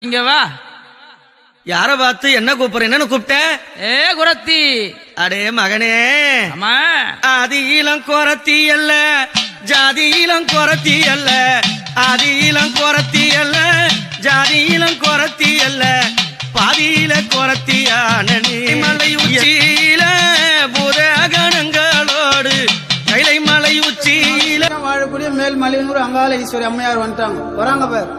இங்க வா. யார பார்த்து என்ன கூப்பிடுற? என்ன கூப்பிட்ட? ஏ குரத்தி. அடே மகனே, ஆமா, ஆதி இளம் குரத்தி அல்ல, ஜாதி இளம் குரத்தி அல்ல, ஆதி இளம் குரத்தி அல்ல, ஜாதி இளம் குரத்தி அல்ல, பாதியில குரத்தியான மலை உச்சியில பூதகணங்களோடு கைலை மலை உச்சியில வாழக்கூடிய மேல் மலையனூர் அங்காள ஈஸ்வரி அம்மையார் வந்துட்டாங்க. வராங்க பேர்.